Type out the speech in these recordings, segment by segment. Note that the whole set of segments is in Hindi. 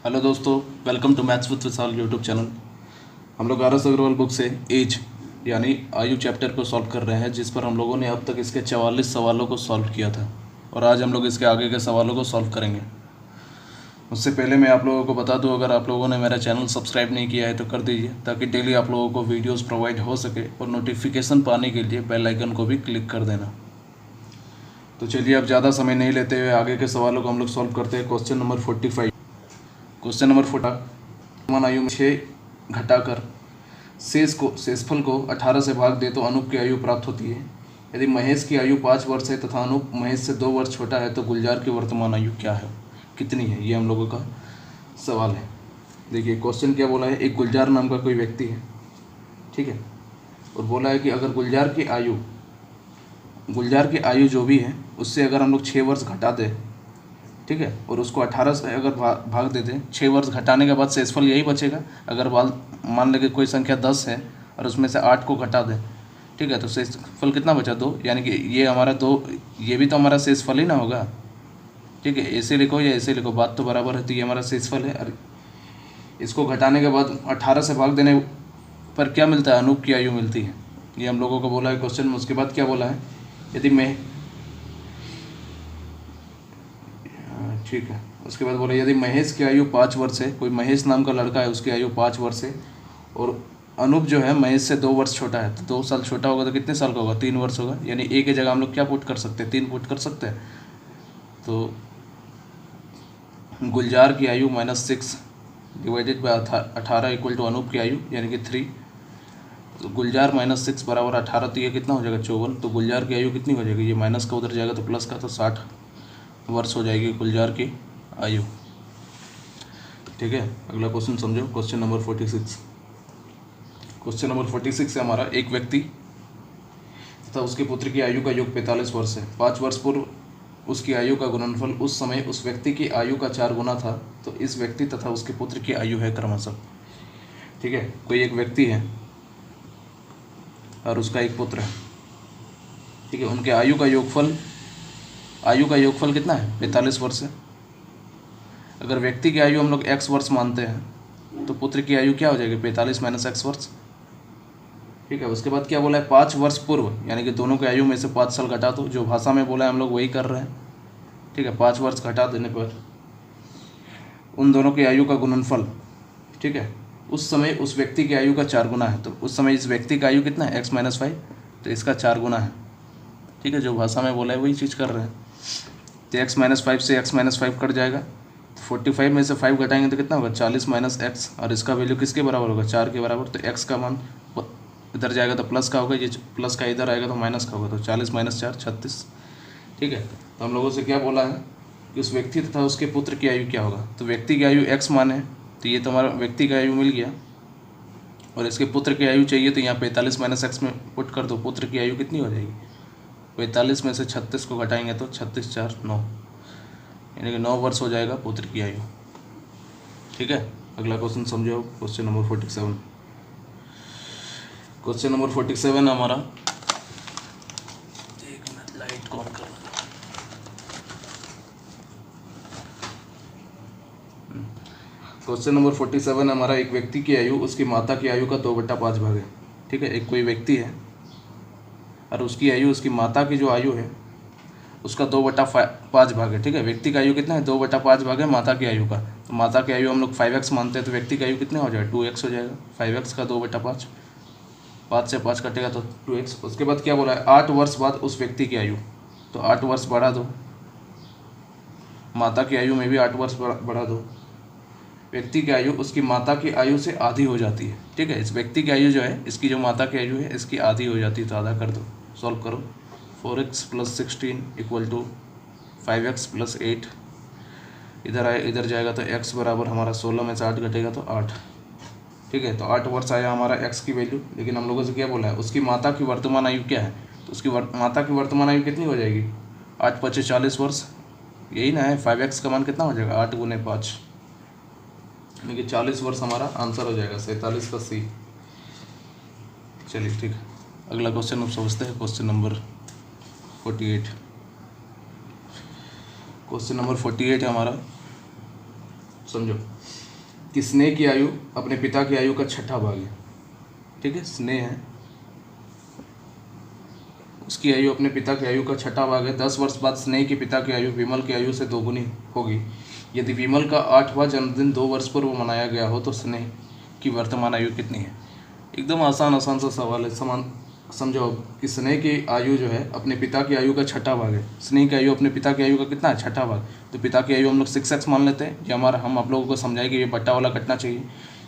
हेलो दोस्तों, welcome to maths with Vishal YouTube channel. हम लोग आरएस अग्रवाल बुक से एज यानी आयु चैप्टर को सॉल्व कर रहे हैं, जिस पर हम लोगों ने अब तक इसके 44 सवालों को सॉल्व किया था और आज हम लोग इसके आगे के सवालों को सॉल्व करेंगे। उससे पहले मैं आप लोगों को बता दूं, अगर आप लोगों ने मेरा चैनल सब्सक्राइब नहीं किया है तो कर दीजिए, ताकि डेली आप लोगों को वीडियोज़ प्रोवाइड हो सके, और नोटिफिकेशन पाने के लिए बेल आइकन को भी क्लिक कर देना। तो चलिए अब ज़्यादा समय नहीं लेते हुए आगे के सवालों को हम लोग सॉल्व करते हैं। Question number 45। क्वेश्चन नंबर 40, वर्तमान आयु में 6 घटाकर शेषफल को 18 से भाग दे तो अनूप की आयु प्राप्त होती है। यदि महेश की आयु 5 वर्ष है तथा अनूप महेश से 2 वर्ष छोटा है तो गुलजार की वर्तमान आयु क्या है, कितनी है, ये हम लोगों का सवाल है। देखिए क्वेश्चन क्या बोला है, एक गुलजार नाम का कोई व्यक्ति है, ठीक है, और बोला है कि अगर गुलजार की आयु जो भी है उससे अगर हम लोग 6 वर्ष घटा दें, ठीक है, और उसको 18 से अगर भाग दे दें, 6 वर्ष घटाने के बाद शेषफल यही बचेगा। अगर मान लें कि कोई संख्या 10 है और उसमें से 8 को घटा दें, ठीक है, तो शेषफल कितना बचा, 2, यानी कि ये हमारा 2, ये भी तो हमारा शेषफल ही ना होगा, ठीक है। ऐसे लिखो या ऐसे लिखो, बात तो बराबर है, तो ये हमारा शेषफल है। और इसको घटाने के बाद 18 से भाग देने पर क्या मिलता है, अनूप की आयु मिलती है। ये हम लोगों को बोला है क्वेश्चन में। उसके बाद क्या बोला है, यदि मैं, ठीक है, उसके बाद बोला यदि महेश की आयु 5 वर्ष है, कोई महेश नाम का लड़का है, उसकी आयु 5 वर्ष है, और अनूप जो है महेश से 2 वर्ष छोटा है, तो 2 साल छोटा होगा तो कितने साल का होगा, 3 वर्ष होगा। यानी ए की जगह हम लोग क्या पुट कर सकते हैं, 3 पुट कर सकते हैं। तो गुलजार की आयु -6 divided by 18 equal to Anup की आयु यानी कि 3। तो गुलजार -6 बराबर 18, तो ये कितना हो जाएगा, 54। तो गुलजार की आयु कितनी हो जाएगी, ये माइनस का उधर जाएगा तो प्लस का, तो 60 वर्ष हो जाएगी गुलजार की आयु, ठीक है। अगला क्वेश्चन समझो, क्वेश्चन नंबर 46। क्वेश्चन नंबर 46 से हमारा, एक व्यक्ति तथा उसके पुत्र की आयु का योग 45 वर्ष है। 5 वर्ष पूर्व उसकी आयु का गुणनफल उस समय उस व्यक्ति की आयु का 4 गुना था, तो इस व्यक्ति तथा उसके पुत्र की आयु है क्रमशः, ठीक है। कोई एक व्यक्ति है और उसका एक पुत्र है, ठीक है, उनके आयु का योगफल कितना है, 45 वर्ष है। अगर व्यक्ति की आयु हम लोग x वर्ष मानते हैं तो पुत्र की आयु क्या हो जाएगी, 45 - x वर्ष, ठीक है। उसके बाद क्या बोला है, 5 वर्ष पूर्व, यानी कि दोनों की आयु में से 5 साल घटा दो। जो भाषा में बोला है हम लोग वही कर रहे हैं, ठीक है। 5 वर्ष घटा देने पर उन दोनों की आयु का गुणनफल, ठीक है, उस समय उस व्यक्ति की आयु का 4 गुना है। तो उस समय इस व्यक्ति का आयु कितना है, x - 5, तो इसका 4 गुना है, ठीक है। जो भाषा में बोला है वही चीज़ कर रहे हैं। तो x - 5 से x - 5 कट जाएगा, 45 में से 5 घटाएंगे तो कितना होगा, 40 - x, और इसका वैल्यू किसके बराबर होगा, 4 के बराबर। तो x का मान इधर जाएगा तो प्लस का होगा, ये प्लस का इधर आएगा तो माइनस का होगा, तो 40 - 4 36, ठीक है। तो हम लोगों से क्या बोला है कि उस व्यक्ति तथा उसके पुत्र की आयु क्या होगा। तो व्यक्ति की आयु x माने, तो ये तो हमारा व्यक्ति का आयु मिल गया, और इसके पुत्र की आयु चाहिए, तो यहाँ 45 - x में पुट कर दो। पुत्र की आयु कितनी हो जाएगी, 45 में से 36 को घटाएंगे तो 36 - 4 9, यानी कि 9 वर्ष हो जाएगा पुत्र की आयु, ठीक है। अगला क्वेश्चन समझो, क्वेश्चन नंबर 47। क्वेश्चन नंबर 47 हमारा, एक मिनट लाइट ऑन करना। क्वेश्चन नंबर 47 हमारा, एक व्यक्ति की आयु उसकी माता की आयु का 2/5 भाग है, ठीक है। एक कोई व्यक्ति है और उसकी आयु उसकी माता की जो आयु है उसका 2/5 भाग है, ठीक है। व्यक्ति का आयु कितना है, 2/5 भाग है माता की आयु का। तो माता की आयु हम लोग 5x मानते हैं, तो व्यक्ति की आयु कितना हो जाएगा, 2x हो जाएगा। 5x का 2/5, 5 से 5 कटेगा तो 2x। उसके बाद क्या बोला है, 8 वर्ष बाद उस व्यक्ति की आयु, तो 8 वर्ष बढ़ा दो, माता की आयु में भी 8 वर्ष बढ़ा दो। व्यक्ति की आयु उसकी माता की आयु से आधी हो जाती है, ठीक है। इस व्यक्ति की आयु जो है, इसकी जो माता की आयु है, इसकी आधी हो जाती है, तो आधा कर दो, सॉल्व करो। 4x + 16 = 5x + 8, इधर जाएगा तो x बराबर हमारा 16 में से 8 घटेगा तो 8, ठीक है। तो 8 वर्ष आया हमारा x की वैल्यू। लेकिन हम लोगों से क्या बोला है, उसकी माता की वर्तमान आयु क्या है, तो उसकी माता की वर्तमान आयु कितनी हो जाएगी, 8 × 5 = 40 वर्ष, यही ना है। 5x का मान कितना हो जाएगा, 8 × 5, यानी कि 40 वर्ष हमारा आंसर हो जाएगा, 47 का C। चलिए ठीक है, अगला क्वेश्चन हम समझते हैं, क्वेश्चन नंबर 48। क्वेश्चन नंबर 48 है हमारा, समझो। कि स्नेह की आयु अपने पिता की आयु का छठा भाग है। ठीक है, स्नेह है, उसकी आयु अपने पिता की आयु का छठा भाग है। 10 वर्ष बाद स्नेह के पिता की आयु विमल की आयु से दोगुनी होगी। यदि विमल का 8वां जन्मदिन 2 वर्ष पूर्व मनाया गया हो तो स्नेह की वर्तमान आयु कितनी है। एकदम आसान सा सवाल है। समझो कि स्नेह की आयु जो है अपने पिता की आयु का छठा भाग है। स्नेह की आयु अपने पिता की आयु का कितना है, छठा भाग। तो पिता की आयु हम लोग 6x मान लेते हैं। ये हमारा, हम आप लोगों को समझाए कि ये बट्टा वाला कटना चाहिए।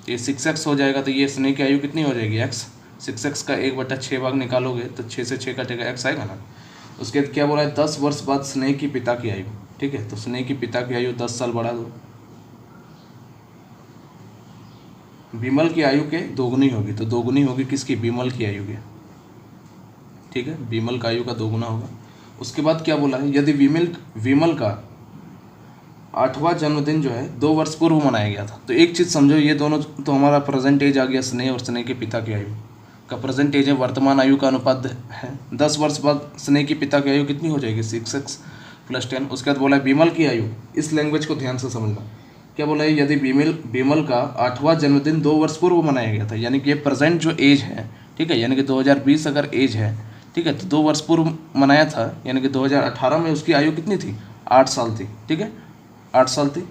ये 6x हो जाएगा तो ये स्नेह की आयु कितनी हो जाएगी, x। 6x का 1/6 भाग निकालोगे तो 6 से 6 कटेगा, x आएगा ना। उसके बाद क्या बोला है, 10 वर्ष बाद स्नेह की पिता की आयु। ठीक है, तो स्नेह की पिता की आयु 10 साल बढ़ा दो, विमल की आयु के दोगुनी होगी। तो दोगुनी होगी किसकी, विमल की आयु की। ठीक है, विमल का आयु का दोगुना होगा। उसके बाद क्या बोला है, यदि विमल का 8वां जन्मदिन जो है 2 वर्ष पूर्व मनाया गया था। तो एक चीज़ समझो, ये दोनों तो हमारा प्रेजेंट एज आ गया, स्नेह और स्नेह के पिता की आयु का प्रेजेंट एज है, वर्तमान आयु का अनुपात है। 10 वर्ष बाद स्नेह की पिता की आयु कितनी हो जाएगी, 6x + 10। उसके बाद बोला है विमल की आयु। इस लैंग्वेज को ध्यान से समझना। क्या बोला है, यदि विमल का 8वां जन्मदिन 2 वर्ष पूर्व मनाया गया था, यानी कि ये प्रेजेंट जो एज है, ठीक है, यानी कि 2020 अगर एज है, ठीक है, तो 2 वर्ष पूर्व मनाया था, यानी कि 2018 में उसकी आयु कितनी थी, 8 साल थी। ठीक है, 8 साल थी।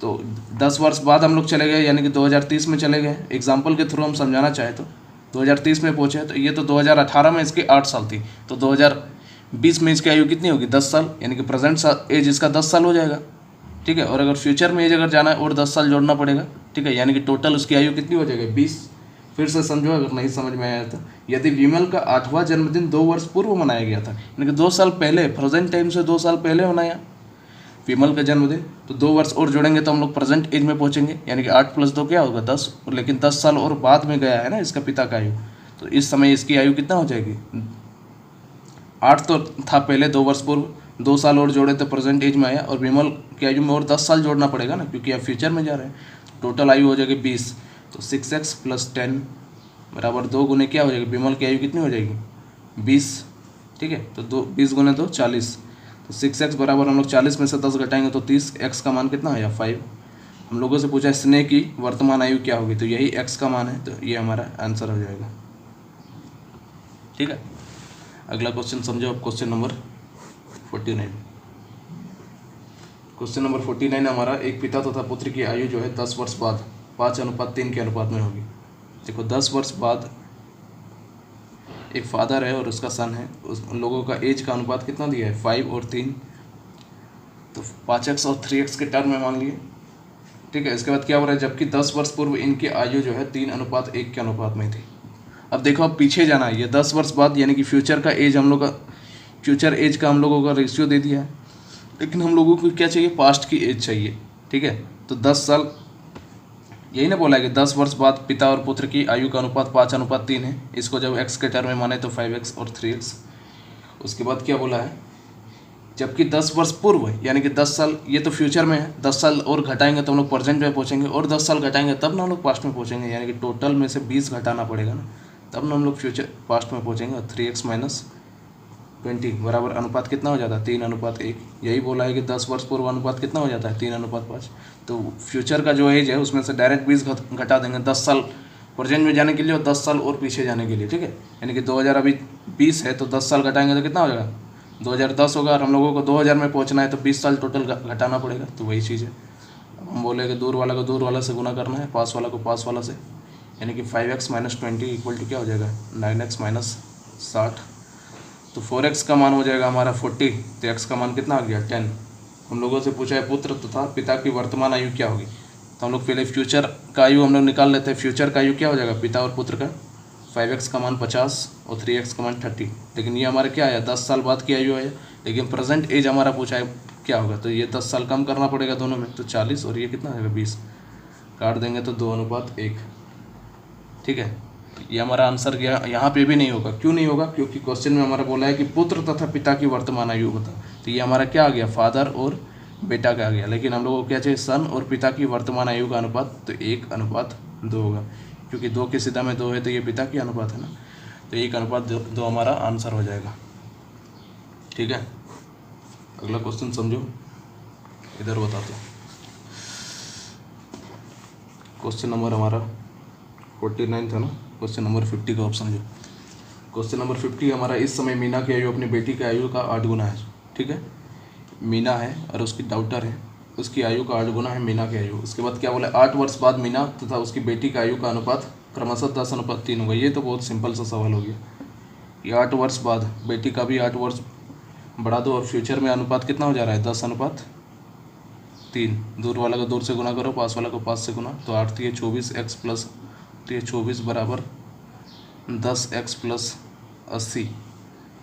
तो 10 वर्ष बाद हम लोग चले गए, यानी कि 2030 में चले गए। एग्जाम्पल के थ्रू हम समझाना चाहे तो 2030 में पहुँचे, तो ये तो 2018 में इसकी 8 साल थी, तो 2020 में इसकी आयु कितनी होगी, 10 साल, यानी कि प्रेजेंट एज इसका 10 साल हो जाएगा। ठीक है, और अगर फ्यूचर में एज अगर जाना है और 10 साल जोड़ना पड़ेगा। ठीक है, यानी कि टोटल उसकी आयु कितनी हो जाएगी, 20। फिर से समझो अगर नहीं समझ में आया तो, यदि विमल का 8वां जन्मदिन 2 वर्ष पूर्व मनाया गया था, यानी कि 2 साल पहले, प्रेजेंट टाइम से 2 साल पहले मनाया विमल का जन्मदिन, तो 2 वर्ष और जोड़ेंगे तो हम लोग प्रेजेंट एज में पहुंचेंगे, यानी कि 8 + 2 क्या होगा, 10। लेकिन 10 साल और बाद में गया है ना इसका पिता का आयु, तो इस समय इसकी आयु कितना हो जाएगी, 8 तो था पहले 2 वर्ष पूर्व, 2 साल और जोड़े तो प्रेजेंट एज में आया, और विमल की आयु में और 10 साल जोड़ना पड़ेगा ना, क्योंकि आप फ्यूचर में जा रहे हैं। टोटल आयु हो जाएगी 20। तो 6x + 10 बराबर 2 गुने क्या हो जाएगी, विमल की आयु कितनी हो जाएगी, 20। ठीक है, तो 20 × 2 40। तो 6x बराबर हम लोग 40 में से 10 घटाएंगे तो 30। x का मान कितना आया, 5। हम लोगों से पूछा है स्नेह की वर्तमान आयु क्या होगी, तो यही x का मान है, तो ये हमारा आंसर हो जाएगा। ठीक है, अगला क्वेश्चन समझो अब, क्वेश्चन नंबर 49। क्वेश्चन नंबर 49 हमारा, एक पिता तथा पुत्र की आयु जो है 10 वर्ष बाद 5:3 के अनुपात में होगी। देखो 10 वर्ष बाद एक फादर है और उसका सन है, उन लोगों का एज का अनुपात कितना दिया है, 5 और 3, तो 5x और 3x के टर्म में मान लिए। ठीक है, इसके बाद क्या हो रहा है, जबकि 10 वर्ष पूर्व इनकी आयु जो है 3:1 के अनुपात में थी। अब देखो, अब पीछे जाना है, ये 10 वर्ष बाद यानी कि फ्यूचर का एज हम लोग का, फ्यूचर एज का हम लोगों का रेशियो दे दिया है, लेकिन हम लोगों को क्या चाहिए, पास्ट की एज चाहिए। ठीक है, तो 10 साल, यही ना बोला है कि 10 वर्ष बाद पिता और पुत्र की आयु का अनुपात 5:3 है। इसको जब x के टर्म में माने तो 5x और 3x। उसके बाद क्या बोला है, जबकि 10 वर्ष पूर्व यानी कि 10 साल, ये तो फ्यूचर में है, 10 साल और घटाएंगे तो हम लोग प्रेजेंट में पहुँचेंगे, और 10 साल घटाएंगे तब ना हम लोग पास्ट में पहुँचेंगे, यानी कि टोटल में से 20 घटाना पड़ेगा ना, तब ना हम लोग फ्यूचर पास्ट में पहुँचेंगे। 3x - 20 बराबर अनुपात कितना हो जाता है, 3:1। यही बोला है कि 10 वर्ष पूर्व अनुपात कितना हो जाता है, 3:5। तो फ्यूचर का जो एज है उसमें से डायरेक्ट 20 घटा देंगे, 10 साल प्रेजेंट में जाने के लिए और 10 साल और पीछे जाने के लिए। ठीक है, यानी कि 2000 अभी 20 है, तो 10 साल घटाएंगे तो कितना हो जाएगा, 2010 होगा, और हम लोगों को 2000 में पहुंचना है तो 20 साल टोटल घटाना पड़ेगा। तो वही चीज़ है, अब हम बोले कि दूर वाला को दूर वाला से गुना करना है, पास वाला को पास वाला से, यानी कि 5x - 20 = क्या हो जाएगा, 9x - 60। तो 4x का मान हो जाएगा हमारा 40, तो x का मान कितना आ गया, 10। हम लोगों से पूछा है पुत्र तथा पिता की वर्तमान आयु क्या होगी, तो हम लोग पहले फ्यूचर का आयु हम लोग निकाल लेते हैं। फ्यूचर का आयु क्या हो जाएगा, पिता और पुत्र का, 5x का मान 50 और 3x का मान 30। लेकिन ये हमारा क्या आया, 10 साल बाद की आयु है, लेकिन प्रेजेंट एज हमारा पूछा है क्या होगा, तो ये 10 साल कम करना पड़ेगा दोनों में, तो 40, और ये कितना आएगा, 20। काट देंगे तो 2:1। ठीक है, ये हमारा आंसर गया। यहाँ पे भी नहीं होगा, क्यों नहीं होगा, क्योंकि क्वेश्चन में हमारा बोला है कि पुत्र तथा पिता की वर्तमान आयु बता, तो ये हमारा क्या आ गया, फादर और बेटा का आ गया। लेकिन हम लोगों को क्या चाहिए, सन और पिता की वर्तमान आयु का अनुपात, तो 1:2 होगा, क्योंकि 2 की सीधा में 2 है, तो ये पिता की अनुपात है ना, तो 1:2 हमारा आंसर हो जाएगा। ठीक है, अगला क्वेश्चन समझो, इधर बता दो। क्वेश्चन नंबर हमारा 49 था ना, क्वेश्चन नंबर 50 का ऑप्शन जो क्वेश्चन नंबर 50 हमारा, इस समय मीना की आयु अपनी बेटी की आयु का 8 गुना है। ठीक है, मीना है और उसकी डॉटर है, उसकी आयु का 8 गुना है मीना की आयु। उसके बाद क्या बोला, 8 वर्ष बाद मीना तथा उसकी बेटी की आयु का अनुपात क्रमशः 10:3 होगा। ये तो बहुत सिंपल सा सवाल हो गया कि 8 वर्ष बाद बेटी का भी 8 वर्ष बढ़ा दो और फ्यूचर में अनुपात कितना हो जा रहा है, 10:3। दूर वाला को दूर से गुना करो, पास वाला को 5 से गुना, तो 8 3 24 x प्लस 24 बराबर 10x प्लस 80।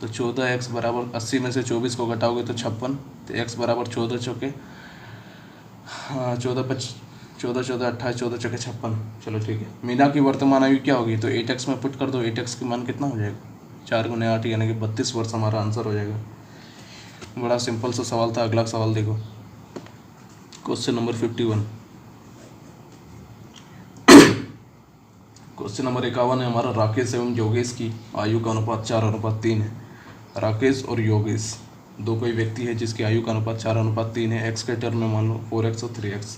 तो 14x बराबर 80 में से 24 को घटाओगे तो 56, तो x बराबर 14 चौके 14 14 28 14 चौके 56। चलो ठीक है, मीना की वर्तमान आयु क्या होगी, तो 8x में पुट कर दो, 8x की मान कितना हो जाएगा, 4 × 8 यानी कि 32 वर्ष हमारा आंसर हो जाएगा। बड़ा सिंपल सा सवाल था। अगला सवाल देखो, क्वेश्चन नंबर 51। क्वेश्चन नंबर 51 है हमारा, राकेश एवं योगेश की आयु का अनुपात 4:3 है। राकेश और योगेश दो कोई व्यक्ति है जिसकी आयु का अनुपात 4:3 है। एक्स के टर्म में मान लो 4x और 3x,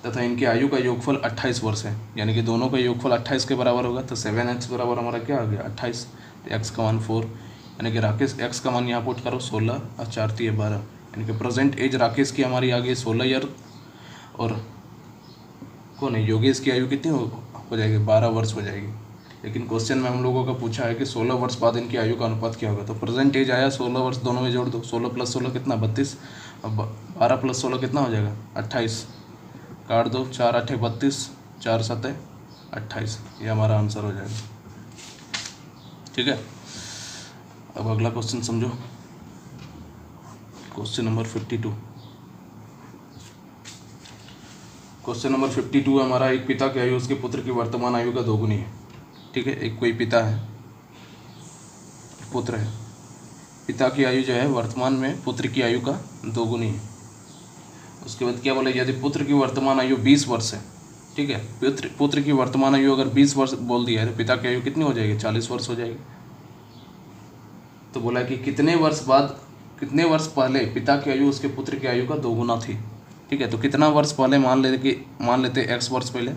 तथा इनकी आयु का योगफल 28 वर्ष है, यानी कि दोनों का योगफल 28 के बराबर होगा। तो 7x बराबर हमारा क्या आ गया, 28, तो x का मान 4, यानी कि राकेश x का मान यहाँ पुट करो 16 और 4 3 12, यानी कि प्रेजेंट एज राकेश की हमारी आ गई 16 ईयर और कौन है, योगेश की आयु कितनी हो जाएगी, 12 वर्ष हो जाएगी। लेकिन क्वेश्चन में हम लोगों का पूछा है कि 16 वर्ष बाद इनकी आयु का अनुपात क्या होगा। तो प्रेजेंट एज आया, 16 वर्ष दोनों में जोड़ दो, 16 + 16 कितना, 32, अब 12 + 16 कितना हो जाएगा, 28, काट दो, 4 8 32, 4 7 28, ये हमारा आंसर हो जाएगा। ठीक है, अब अगला क्वेश्चन समझो, क्वेश्चन नंबर 52। क्वेश्चन नंबर 52 हमारा, एक पिता की आयु उसके पुत्र की वर्तमान आयु का 2 गुनी है। ठीक है, एक कोई पिता है, पुत्र है, पिता की आयु जो है वर्तमान में पुत्र की आयु का 2 गुनी है। उसके बाद क्या बोला, यदि पुत्र की वर्तमान आयु 20 वर्ष है, ठीक है, पुत्र की वर्तमान आयु अगर 20 वर्ष बोल दिया है तो पिता की आयु कितनी हो जाएगी, 40 वर्ष हो जाएगी। तो बोला कि कितने वर्ष पहले पिता की आयु उसके पुत्र की आयु का 2 गुना थी। ठीक है, तो कितना वर्ष पहले मान लेते x वर्ष पहले,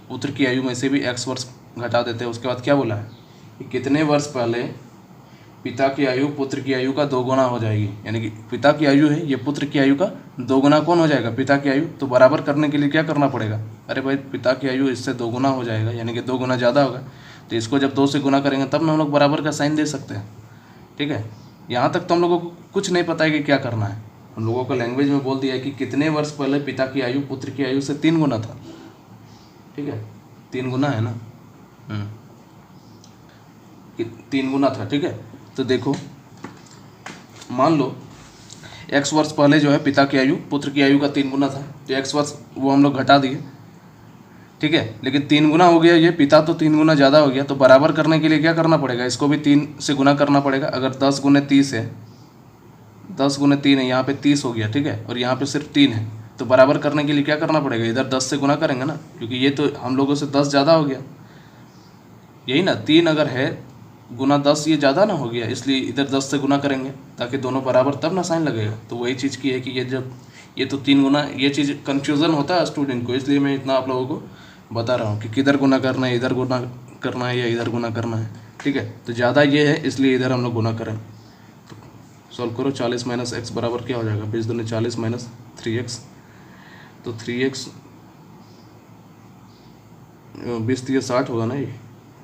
पुत्र की आयु में से भी x वर्ष घटा देते हैं। उसके बाद क्या बोला है कि कितने वर्ष पहले पिता की आयु पुत्र की आयु का 2 गुना हो जाएगी, यानी कि पिता की आयु है ये पुत्र की आयु का 2 गुना कौन हो जाएगा, पिता की आयु। तो बराबर करने के लिए क्या करना पड़ेगा, अरे भाई पिता की आयु इससे 2 गुना हो जाएगा, यानी कि 2 गुना ज़्यादा होगा, तो इसको जब 2 से गुना करेंगे तब ना हम लोग बराबर का साइन दे सकते हैं। ठीक है, यहाँ तक तो हम लोगों को कुछ नहीं पता है कि क्या करना है। हम लोगों को लैंग्वेज में बोल दिया है कि कितने वर्ष पहले पिता की आयु पुत्र की आयु से 3 गुना था। ठीक है, 3 गुना है ना, 3 गुना था। ठीक है, तो देखो मान लो x वर्ष पहले जो है पिता की आयु पुत्र की आयु का 3 गुना था, तो x वर्ष वो हम लोग घटा दिए। ठीक है, लेकिन 3 गुना हो गया, ये पिता तो 3 गुना ज़्यादा हो गया, तो बराबर करने के लिए क्या करना पड़ेगा, इसको भी 3 से गुना करना पड़ेगा। अगर 10 × 30 है, 10 × 3 है, यहाँ पे 30 हो गया। ठीक है, और यहाँ पे सिर्फ 3 है, तो बराबर करने के लिए क्या करना पड़ेगा, इधर 10 से गुना करेंगे ना, क्योंकि ये तो हम लोगों से 10 ज़्यादा हो गया, यही ना, 3 अगर है गुना 10 ये ज़्यादा ना हो गया, इसलिए इधर 10 से गुना करेंगे ताकि दोनों बराबर, तब ना साइन लगेगा। तो वही चीज़ की है कि ये जब ये तो 3 गुना, ये चीज़ कन्फ्यूज़न होता है स्टूडेंट को, इसलिए मैं इतना आप लोगों को बता रहा हूँ कि किधर गुना करना है, इधर गुना करना है या इधर गुना करना है। ठीक है, तो ज़्यादा ये है इसलिए इधर हम लोग गुना करें। तो सॉल्व करो, 40 - x बराबर क्या हो जाएगा, 20 दूनी 40 - 3x, तो 3x 20 3 60 होगा ना, ये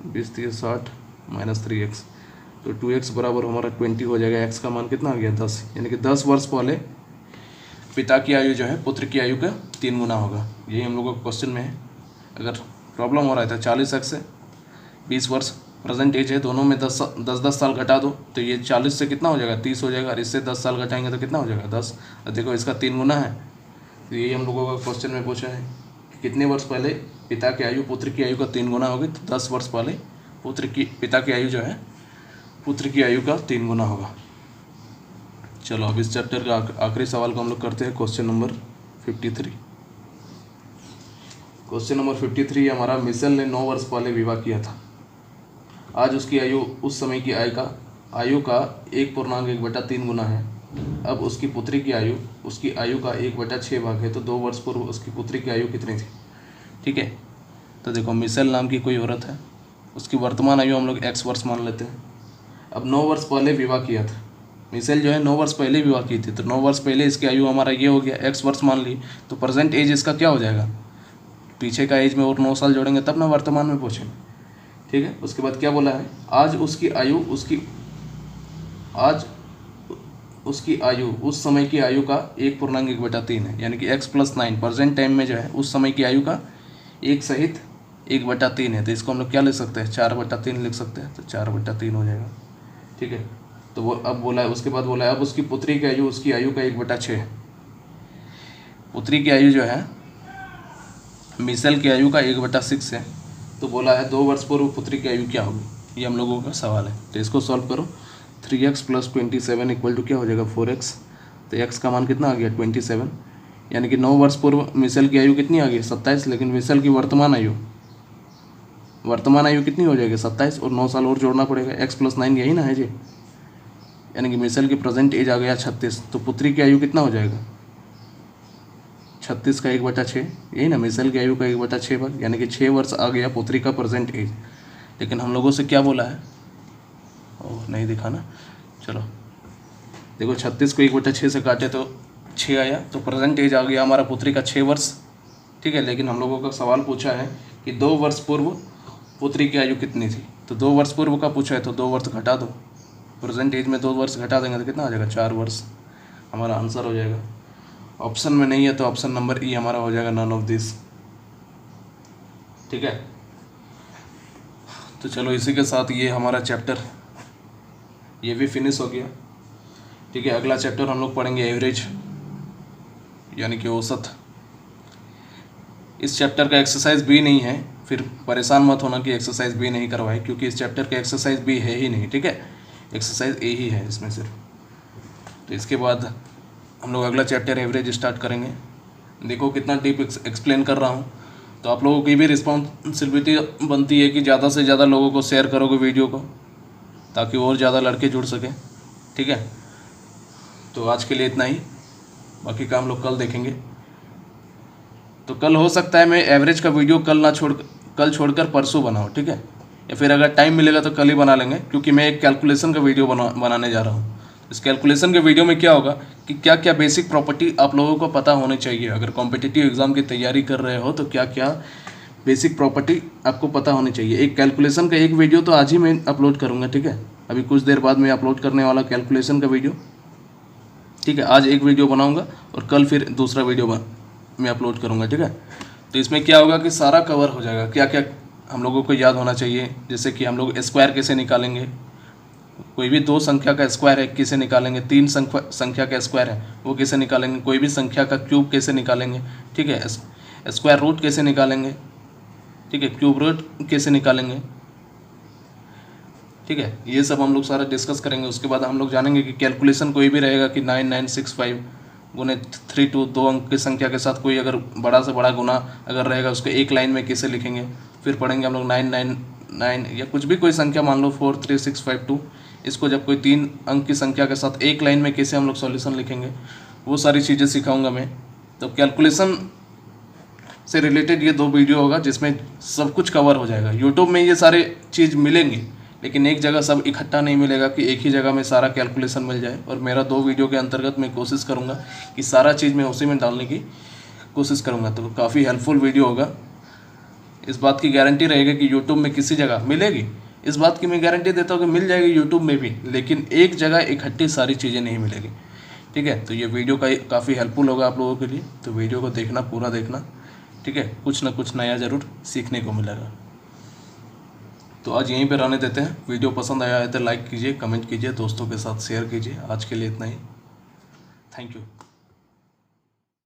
20 3 60 - 3x, तो 2x बराबर हमारा 20 हो जाएगा। x का मान कितना आ गया, 10, यानी कि 10 वर्ष पहले पिता की आयु जो है पुत्र की आयु का 3 गुना होगा। यही हम लोगों को क्वेश्चन में है। अगर प्रॉब्लम हो रहा था 40x से 20 वर्ष प्रेजेंट एज है, दोनों में 10 साल घटा दो, तो ये 40 से कितना हो जाएगा, 30 हो जाएगा, और इससे 10 साल घटाएंगे तो कितना हो जाएगा, 10। और देखो इसका 3 गुना है, तो यही हम लोगों का क्वेश्चन में पूछा है कि कितने वर्ष पहले पिता की आयु पुत्र की आयु का 3 गुना होगी। तो 10 वर्ष पहले पिता की आयु जो है पुत्र की आयु का 3 गुना होगा। चलो अब इस चैप्टर का आखिरी सवाल को हम लोग करते हैं, क्वेश्चन नंबर 53। क्वेश्चन नंबर 53 हमारा, मिशेल ने 9 वर्ष पहले विवाह किया था। आज उसकी आयु उस समय की आयु का 1.1/3 गुना है। अब उसकी पुत्री की आयु उसकी आयु का 1/6 भाग है, तो 2 वर्ष पूर्व उसकी पुत्री की आयु कितनी थी। ठीक है, तो देखो मिशेल नाम की कोई औरत है, उसकी वर्तमान आयु हम लोग x वर्ष मान लेते हैं। अब 9 वर्ष पहले विवाह किया था, मिशेल जो है 9 वर्ष पहले विवाह की थी, तो 9 वर्ष पहले इसकी आयु हमारा ये हो गया, x वर्ष मान ली, तो प्रेजेंट एज इसका क्या हो जाएगा, पीछे का एज में और 9 साल जोड़ेंगे तब ना वर्तमान में पहुँचेंगे। ठीक है, उसके बाद क्या बोला है, आज उसकी आयु उस समय की आयु का 1.1/3 है, यानी कि x+9 प्रेजेंट टाइम में जो है उस समय की आयु का 1 सहित 1/3 है। तो इसको हम लोग क्या लिख सकते हैं, 4/3 लिख सकते हैं, तो 4/3 हो जाएगा। ठीक है, तो वो अब बोला है, उसके बाद बोला है अब उसकी पुत्री की आयु उसकी आयु का 1/6 है। पुत्री की आयु जो है मिशेल की आयु का 1/6 है। तो बोला है 2 वर्ष पूर्व पुत्री की आयु क्या होगी, ये हम लोगों का सवाल है। तो इसको सॉल्व करो, 3x + 27 इक्वल टू क्या हो जाएगा 4x। तो x का मान कितना आ गया 27, यानी कि 9 वर्ष पूर्व मिशेल की आयु कितनी आ गई 27, लेकिन मिशेल की वर्तमान आयु कितनी हो जाएगी 27, और 9 साल और जोड़ना पड़ेगा, x+9 यही ना है जी, यानी कि मिशेल की प्रेजेंट एज आ गया 36। तो पुत्री की आयु कितना हो जाएगा 36 का 1/6, यही ना, मिशेल की आयु का 1/6 भाग, यानी कि 6 वर्ष आ गया पुत्री का प्रेजेंट एज। लेकिन हम लोगों से क्या बोला है, ओह नहीं दिखा ना, चलो देखो 36 को 1/6 से काटे तो 6 आया, तो प्रेजेंट एज आ गया हमारा पुत्री का 6 वर्ष। ठीक है, लेकिन हम लोगों का सवाल पूछा है कि 2 वर्ष पूर्व पुत्री की आयु कितनी थी, तो 2 वर्ष पूर्व का पूछा है तो 2 वर्ष घटा दो, प्रेजेंट एज में 2 वर्ष घटा देंगे तो कितना आ जाएगा 4 वर्ष, हमारा आंसर हो जाएगा। ऑप्शन में नहीं है तो ऑप्शन नंबर ई हमारा हो जाएगा नन ऑफ दिस। ठीक है, तो चलो इसी के साथ ये हमारा चैप्टर ये भी फिनिश हो गया। ठीक है, अगला चैप्टर हम लोग पढ़ेंगे एवरेज, यानी कि औसत। इस चैप्टर का एक्सरसाइज भी नहीं है, फिर परेशान मत होना कि एक्सरसाइज भी नहीं करवाए, क्योंकि इस चैप्टर का एक्सरसाइज भी है ही नहीं। ठीक है, एक्सरसाइज ए ही है इसमें सिर्फ। तो इसके बाद हम लोग अगला चैप्टर एवरेज स्टार्ट करेंगे। देखो कितना डीप एक्सप्लेन कर रहा हूँ, तो आप लोगों की भी रिस्पॉन्सिबिलिटी बनती है कि ज़्यादा से ज़्यादा लोगों को शेयर करोगे वीडियो को, ताकि और ज़्यादा लड़के जुड़ सकें। ठीक है, तो आज के लिए इतना ही, बाकी का हम लोग कल देखेंगे। तो कल हो सकता है मैं एवरेज का वीडियो कल छोड़कर परसों बनाऊँ। ठीक है, या फिर अगर टाइम मिलेगा तो कल ही बना लेंगे, क्योंकि मैं एक कैलकुलेशन का वीडियो बनाने जा रहा हूँ। इस कैलकुलेशन के वीडियो में क्या होगा कि क्या क्या बेसिक प्रॉपर्टी आप लोगों को पता होनी चाहिए। अगर कॉम्पिटिटिव एग्जाम की तैयारी कर रहे हो तो क्या क्या बेसिक प्रॉपर्टी आपको पता होनी चाहिए। एक कैलकुलेशन का एक वीडियो तो आज ही मैं अपलोड करूँगा। ठीक है, अभी कुछ देर बाद मैं अपलोड करने वाला कैलकुलेशन का वीडियो। ठीक है, आज एक वीडियो बनाऊँगा और कल फिर दूसरा वीडियो मैं अपलोड करूँगा। ठीक है, तो इसमें क्या होगा कि सारा कवर हो जाएगा, क्या क्या हम लोगों को याद होना चाहिए। जैसे कि हम लोग स्क्वायर कैसे निकालेंगे, कोई भी 2 संख्या का स्क्वायर है कैसे निकालेंगे, 3 संख्या का स्क्वायर है वो कैसे निकालेंगे, कोई भी संख्या का क्यूब कैसे निकालेंगे। ठीक है, स्क्वायर रूट कैसे निकालेंगे। ठीक है, क्यूब रूट कैसे निकालेंगे। ठीक है, ये सब हम लोग सारा डिस्कस करेंगे। उसके बाद हम लोग जानेंगे कि कैलकुलेशन कोई भी रहेगा कि 9965 गुने 32, 2 अंक की संख्या के साथ कोई अगर बड़ा से बड़ा गुना अगर रहेगा उसको एक लाइन में कैसे लिखेंगे। फिर पढ़ेंगे हम लोग 999 या कुछ भी कोई संख्या मान लो 43652, इसको जब कोई 3 अंक की संख्या के साथ एक लाइन में कैसे हम लोग सॉल्यूशन लिखेंगे, वो सारी चीज़ें सिखाऊंगा मैं। तो कैलकुलेशन से रिलेटेड ये 2 वीडियो होगा जिसमें सब कुछ कवर हो जाएगा। यूट्यूब में ये सारे चीज़ मिलेंगे, लेकिन एक जगह सब इकट्ठा नहीं मिलेगा कि एक ही जगह में सारा कैलकुलेशन मिल जाए। और मेरा 2 वीडियो के अंतर्गत मैं कोशिश करूँगा कि सारा चीज़ मैं उसी में डालने की कोशिश करूँगा। तो काफ़ी हेल्पफुल वीडियो होगा। इस बात की गारंटी रहेगी कि यूट्यूब में किसी जगह मिलेगी, इस बात की मैं गारंटी देता हूँ कि मिल जाएगी यूट्यूब में भी, लेकिन एक जगह इकट्ठी सारी चीज़ें नहीं मिलेगी। ठीक है, तो ये वीडियो काफ़ी हेल्पफुल होगा आप लोगों के लिए। तो वीडियो को देखना, पूरा देखना। ठीक है, कुछ ना कुछ नया ज़रूर सीखने को मिलेगा। तो आज यहीं पे रहने देते हैं। वीडियो पसंद आया है तो लाइक कीजिए, कमेंट कीजिए, दोस्तों के साथ शेयर कीजिए। आज के लिए इतना ही, थैंक यू।